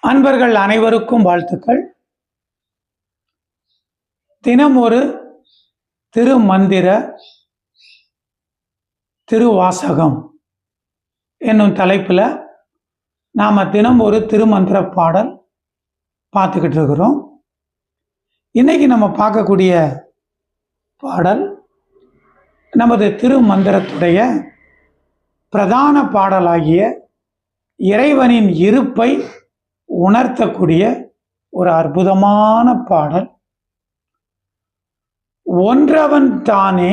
அன்பர்கள் அனைவருக்கும் வாழ்த்துக்கள். தினம் ஒரு திருமந்திர திருவாசகம் என்னும் தலைப்பில் நாம் தினம் ஒரு திருமந்திர பாடல் பார்த்துக்கிட்டு இருக்கிறோம். இன்னைக்கு நம்ம பார்க்கக்கூடிய பாடல் நமது திருமந்திரத்துடைய பிரதான பாடலாகிய இறைவனின் இருப்பை உணர்த்தக்கூடிய ஒரு அற்புதமான பாடல். ஒன்றவன் தானே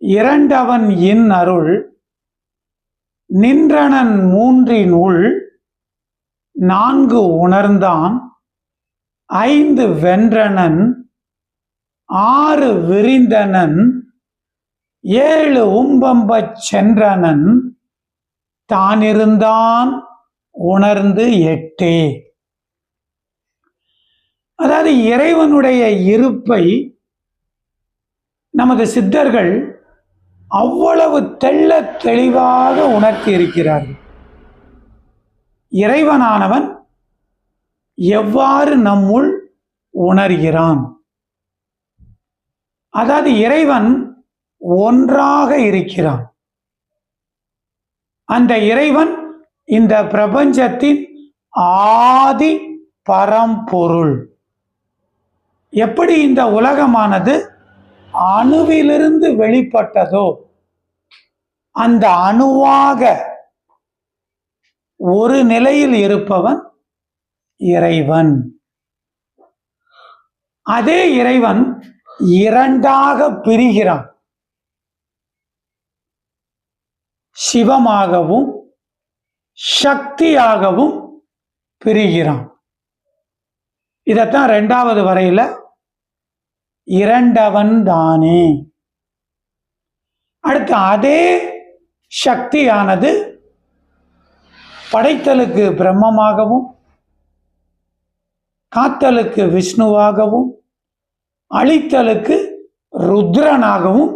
இரண்டவன் இன் அருள் நின்றனன் மூன்றினுள் நான்கு உணர்ந்தான் ஐந்து வென்றனன் ஆறு விரிந்தனன் ஏழு உம்பம்பச் சென்றனன் தானிருந்தான் உணர்ந்து எட்டே. அதாவது இறைவனுடைய இருப்பை நமது சித்தர்கள் அவ்வளவு தெள்ள தெளிவாக உணர்த்தி இருக்கிறார்கள். இறைவனானவன் எவ்வாறு நம்முள் உணர்கிறான்? அதாவது இறைவன் ஒன்றாக இருக்கிறான். அந்த இறைவன் இந்த பிரபஞ்சத்தின் ஆதி பரம்பொருள். எப்படி இந்த உலகமானது அணுவிலிருந்து வெளிப்பட்டதோ அந்த அணுவாக ஒரு நிலையில் இருப்பவன் இறைவன். அதே இறைவன் இரண்டாக பிரிகிறான். சிவமாகவும் சக்தியாகவும் பிரிகிறான். இதத்தான் இரண்டாவது வரையில இரண்டவன் தானே. அடுத்து அதே சக்தியானது படைத்தலுக்கு பிரம்மமாகவும் காத்தலுக்கு விஷ்ணுவாகவும் அழித்தலுக்கு ருத்ரனாகவும்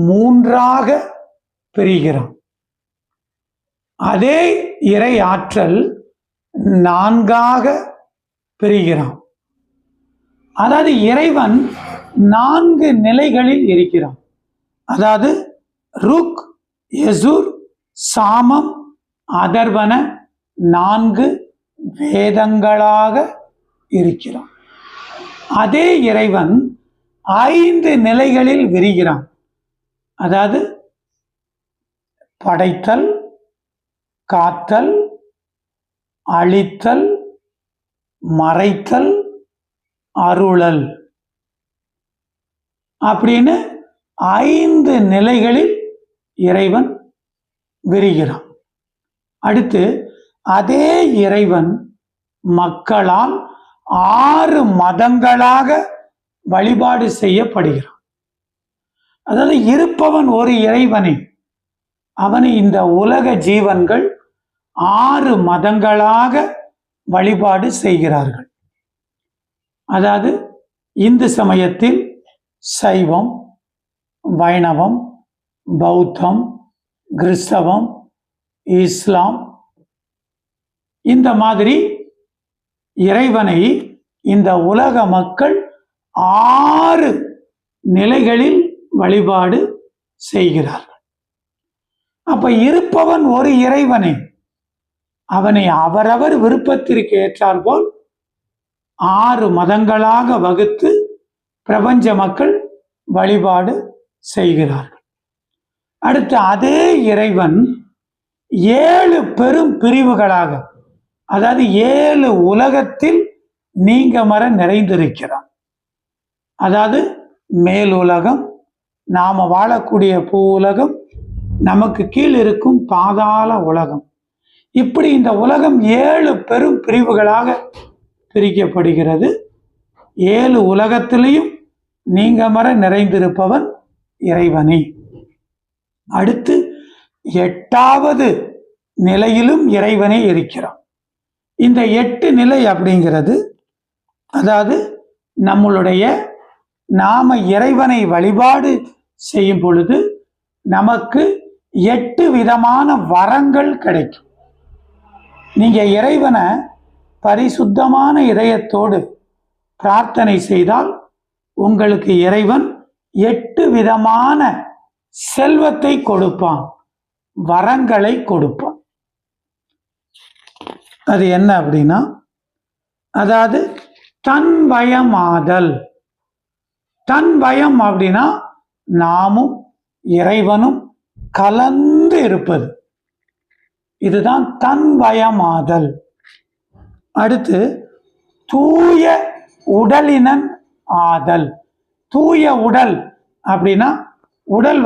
மூன்றாக பிரிகிறான். அதே இறை ஆற்றல் நான்காக பிரிகிறான். அதாவது இறைவன் நான்கு நிலைகளில் இருக்கிறான். அதாவது ருக் யசுர் சாமம் அதர்வன நான்கு வேதங்களாக இருக்கிறான். அதே இறைவன் ஐந்து நிலைகளில் விரிகிறான். அதாவது படைத்தல், காத்தல், அழித்தல், மறைத்தல், அருளல் அப்படின்னு ஐந்து நிலைகளில் இறைவன் விரிகிறான். அடுத்து அதே இறைவன் மக்களால் 6 மதங்களாக வழிபாடு செய்யப்படுகிறான். அதாவது இருப்பவன் ஒரு இறைவனே, அவனை இந்த உலக ஜீவன்கள் 6 மதங்களாக வழிபாடு செய்கிறார்கள். அதாவது இந்து சமயத்தில் சைவம், வைணவம், பௌத்தம், கிறிஸ்தவம், இஸ்லாம், இந்த மாதிரி இறைவனை இந்த உலக மக்கள் 6 நிலைகளில் வழிபாடு செய்கிறார்கள். அப்ப இருப்பவன் ஒரு இறைவனே, அவனை அவரவர் விருப்பத்திற்கு ஏற்றாற்போல் 6 மதங்களாக வகுத்து பிரபஞ்ச மக்கள் வழிபாடு செய்கிறார்கள். அடுத்து அதே இறைவன் 7 பெரும் பிரிவுகளாக, அதாவது 7 உலகத்தில் நீங்கமற நிறைந்திருக்கிறான். அதாவது மேல் உலகம், நாம வாழக்கூடிய பூ உலகம், நமக்கு கீழ் இருக்கும் பாதாள உலகம். இப்படி இந்த உலகம் 7 பெரும் பிரிவுகளாக பிரிக்கப்படுகிறது. 7 உலகத்திலையும் நீங்கமற நிறைந்திருப்பவன் இறைவனே. அடுத்து 8வது நிலையிலும் இறைவனே இருக்கிறான். இந்த 8 நிலை அப்படிங்கிறது, அதாவது நம்மளுடைய நாம இறைவனை வழிபாடு செய்யும் பொழுது நமக்கு 8 விதமான வரங்கள் கிடைக்கும். நீங்க இறைவனை பரிசுத்தமான இதயத்தோடு பிரார்த்தனை செய்தால் உங்களுக்கு இறைவன் 8 விதமான செல்வத்தை கொடுப்பான், வரங்களை கொடுப்பான். அது என்ன அப்படின்னா, அதாவது தன்வயமாதல். தன்வயம் அப்படின்னா நாமும் இறைவனும் கலந்து இருப்பது, இதுதான் தன்வயமாதல். அடுத்து தூய உடலினன் ஆதல். தூய உடல் அப்படின்னா உடல்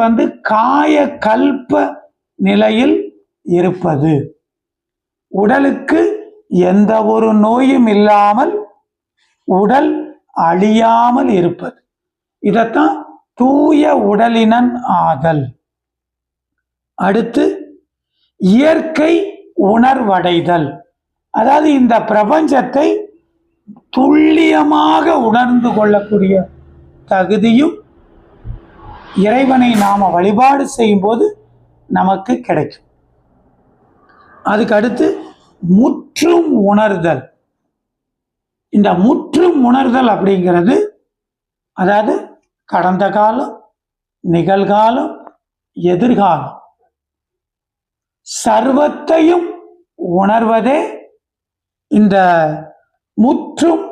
காய கல்ப நிலையில் இருப்பது, உடலுக்கு எந்த ஒரு நோயும் இல்லாமல் உடல் அழியாமல் இருப்பது, இதத்தான் தூய உடலினன் ஆதல். அடுத்து இயற்கை உணர்வடைதல். அதாவது இந்த பிரபஞ்சத்தை துல்லியமாக உணர்ந்து கொள்ளக்கூடிய தகுதியும் இறைவனை நாம வழிபாடு செய்யும் போது நமக்கு கிடைக்கும். அதுக்கு அடுத்து முற்றும் உணர்தல். இந்த முற்றும் உணர்தல் அப்படிங்கிறது அதாவது கடந்த காலம், நிகழ்காலம், எதிர்காலம் சர்வத்தையும் உணர்வதே இந்த முற்றும்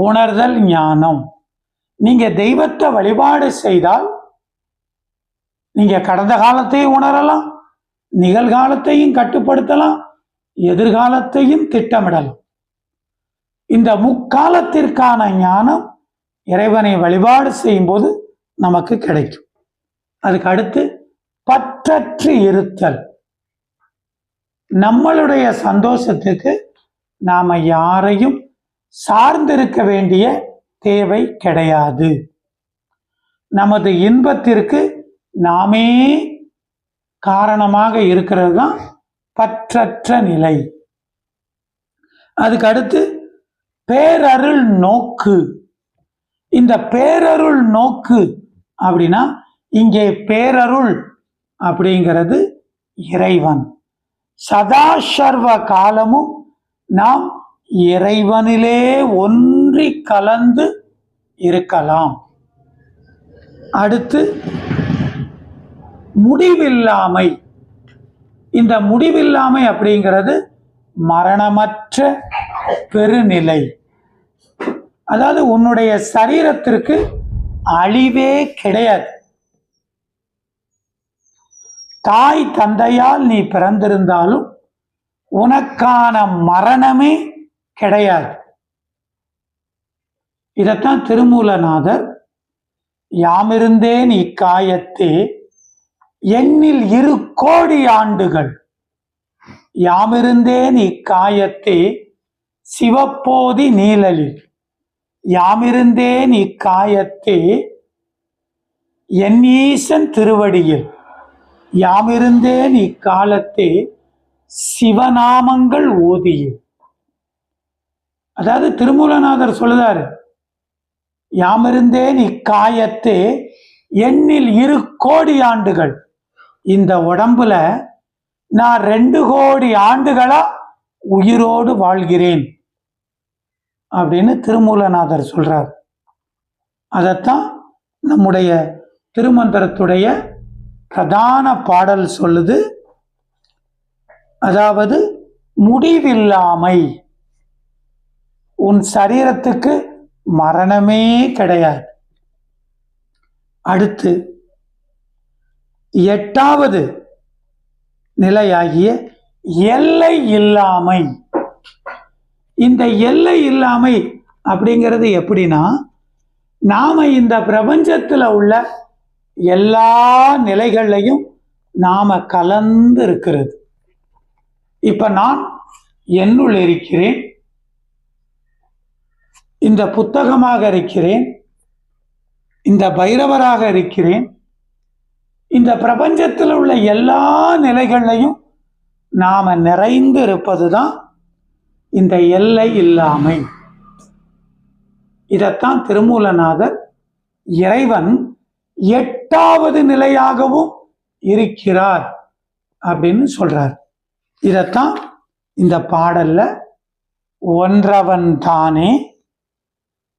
உணர்தல் ஞானம். நீங்க தெய்வத்தை வழிபாடு செய்தால் நீங்க கடந்த காலத்தையும் உணரலாம், நிகழ்காலத்தையும் கட்டுப்படுத்தலாம், எதிர்காலத்தையும் திட்டமிடலாம். இந்த முக்காலத்திற்கான ஞானம் இறைவனை வழிபாடு செய்யும் போது நமக்கு கிடைக்கும். அதுக்கு அடுத்து பற்றற்று இருத்தல். நம்மளுடைய சந்தோஷத்துக்கு நாம யாரையும் சார்ந்திருக்க வேண்டிய தேவை கிடையாது. நமது இன்பத்திற்கு நாமே காரணமாக இருக்கிறது தான் பற்றற்ற நிலை. அதுக்கு அடுத்து பேரருள் நோக்கு. இந்த பேரருள் நோக்கு அப்படின்னா இங்கே பேரருள் அப்படிங்கிறது இறைவன். சதா சர்வ காலமும் நாம் இறைவனிலே ஒன்றி கலந்து இருக்கலாம். அடுத்து முடிவில்லாமை. இந்த முடிவில்லாமை அப்படிங்கிறது மரணமற்ற பெருநிலை. அதாவது உன்னுடைய சரீரத்திற்கு அழிவே கிடையாது. தாய் தந்தையால் நீ பிறந்திருந்தாலும் உனக்கான மரணமே கிடையாது. இதத்தான் திருமூலநாதர் யாமிருந்தேன் இக்காயத்தே எண்ணில் 2 கோடி ஆண்டுகள், யாமிருந்தேன் இக்காயத்தே சிவப்போதி நீழலில், யாமிருந்தேன் இக்காயத்தே என் ஈசன் திருவடியில், யாமிருந்தேன் இக்காலத்தே சிவநாமங்கள் ஓதியே. அதாவது திருமூலநாதர் சொல்லுதாரு, யாமிருந்தேன் இக்காயத்தே எண்ணில் 2 கோடி ஆண்டுகள். இந்த உடம்புல நான் 2 கோடி ஆண்டுகளா உயிரோடு வாழ்கிறேன் அப்படின்னு திருமூலநாதர் சொல்றார். அதத்தான் நம்முடைய திருமந்திரத்துடைய பிரதான பாடல் சொல்லுது. அதாவது முடிவில்லாமை, உன் சரீரத்துக்கு மரணமே கிடையாது. அடுத்து 8வது நிலையாகிய எல்லை இல்லாமை. இந்த எல்லை இல்லாமை அப்படிங்கிறது எப்படின்னா, நாம இந்த பிரபஞ்சத்துல உள்ள எல்லா நிலைகள்லையும் நாம கலந்து இருக்கிறது. இப்ப நான் என்னுள் இருக்கிறேன், இந்த புத்தகமாக இருக்கிறேன், இந்த பைரவராக இருக்கிறேன். இந்த பிரபஞ்சத்தில் உள்ள எல்லா நிலைகள்லையும் நாம நிறைந்து இருப்பதுதான் இந்த எல்லை இல்லாமை. இதத்தான் திருமூலநாதர் இறைவன் 8வது நிலையாகவும் இருக்கிறார் அப்படின்னு சொல்றார். இதத்தான் இந்த பாடல்ல ஒன்றவன் தானே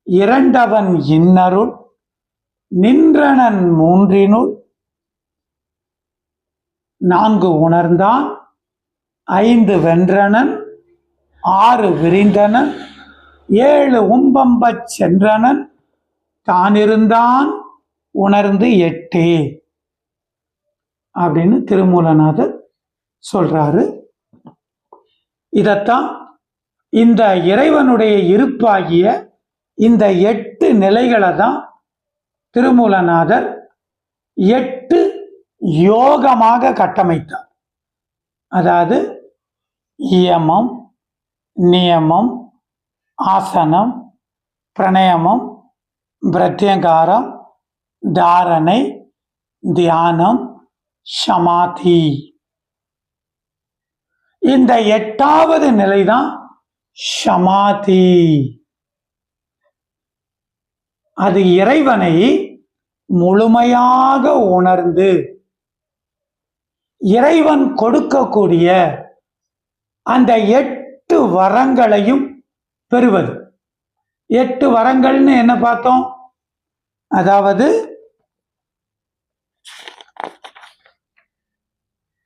இரண்டவன் இன்னருள் நின்றனன் மூன்றினுள் நான்கு உணர்ந்தான் ஐந்து வென்றனன் ஆறு விரிந்தனன் ஏழு உம்பம்பச் சென்றனன் தானிருந்தான் உணர்ந்து எட்டே அப்படின்னு திருமூலநாதர் சொல்றாரு. இதத்தான் இந்த இறைவனுடைய இருப்பாகிய இந்த 8 நிலைகளை தான் திருமூலநாதர் 8 யோகமாக கட்டமைத்தார். அதாவது இயமம், நியமம், ஆசனம், பிரணயமம், பிரத்யங்காரம், தாரணை, தியானம், சமாதி. இந்த 8வது நிலைதான் சமாதி. அது இறைவனை முழுமையாக உணர்ந்து இறைவன் கொடுக்கக்கூடிய அந்த 8 வரங்களையும் பெறுவது. 8 வரங்கள்னு என்ன பார்த்தோம்? அதாவது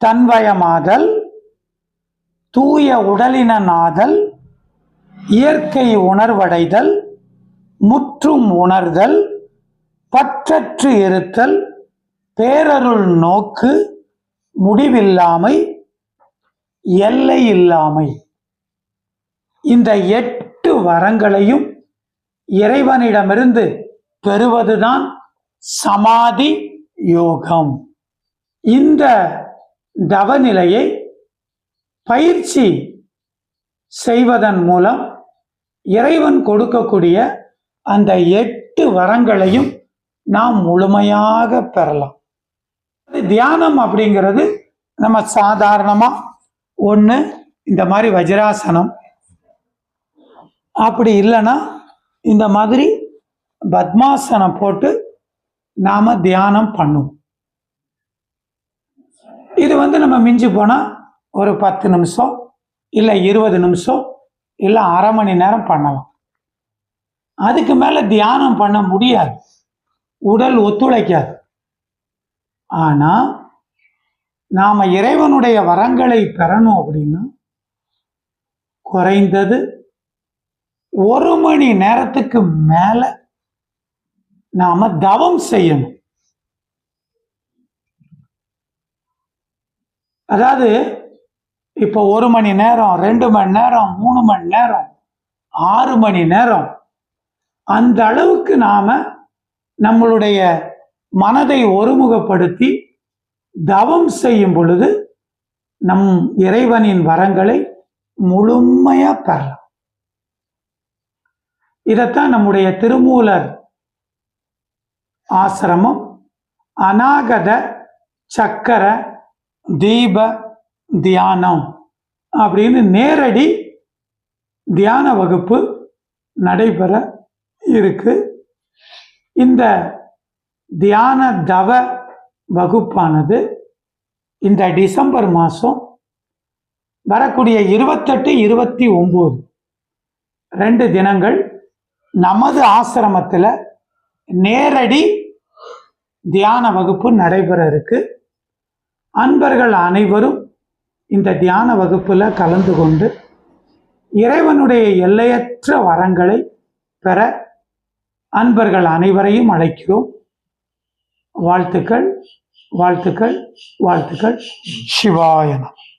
தன்வயமாதல், தூய உடலினாதல், இயற்கை உணர்வடைதல், முற்றும் உணர்தல், பற்றற்று இருத்தல், பேரருள் நோக்கு, முடிவில்லாமை, எல்லை இல்லாமை. இந்த 8 வரங்களையும் இறைவனிடமிருந்து பெறுவதுதான் சமாதி யோகம். இந்த தவநிலையை பயிற்சி செய்வதன் மூலம் இறைவன் கொடுக்கக்கூடிய அந்த 8 வரங்களையும் நாம் முழுமையாக பெறலாம். தியானம் அப்படிங்கிறது நம்ம சாதாரணமா ஒன்று இந்த மாதிரி வஜ்ராசனம், அப்படி இல்லைன்னா இந்த மாதிரி பத்மாசனம் போட்டு நாம தியானம் பண்ணுவோம். இது நம்ம மிஞ்சி போனா ஒரு 10 நிமிஷம் இல்லை 20 நிமிஷம் இல்லை அரை மணி நேரம் பண்ணலாம். அதுக்கு மேல தியானம் பண்ண முடியாது, உடல் ஒத்துழைக்காது. ஆனா நாம இறைவனுடைய வரங்களை பெறணும் அப்படின்னா குறைந்தது 1 மணி நேரத்துக்கு மேல நாம தவம் செய்யணும். அதாவது இப்போ 1 மணி நேரம், 2 மணி நேரம், 3 மணி நேரம், 6 மணி நேரம், அந்த அளவுக்கு நாம நம்மளுடைய மனதை ஒருமுகப்படுத்தி தவம் செய்யும் பொழுது நம் இறைவனின் வரங்களை முழுமையா பெறலாம். இதைத்தான் நம்முடைய திருமூலர் ஆசிரமம் அநாகத சக்கர தீப தியானம் அப்படின்னு நேரடி தியான வகுப்பு நடைபெற இருக்கு. இந்த தியான தவ வகுப்பானது இந்த டிசம்பர் மாதம் வரக்கூடிய 28, 29 2 தினங்கள் நமது ஆசிரமத்தில் நேரடி தியான வகுப்பு நடைபெற இருக்கு. அன்பர்கள் அனைவரும் இந்த தியான வகுப்புல கலந்து கொண்டு இறைவனுடைய எல்லையற்ற வரங்களை பெற அன்பர்கள் அனைவரையும் அழைக்கிறோம். வாழ்த்துக்கள், வாழ்த்துக்கள், வாழ்த்துக்கள். சிவாய நமः.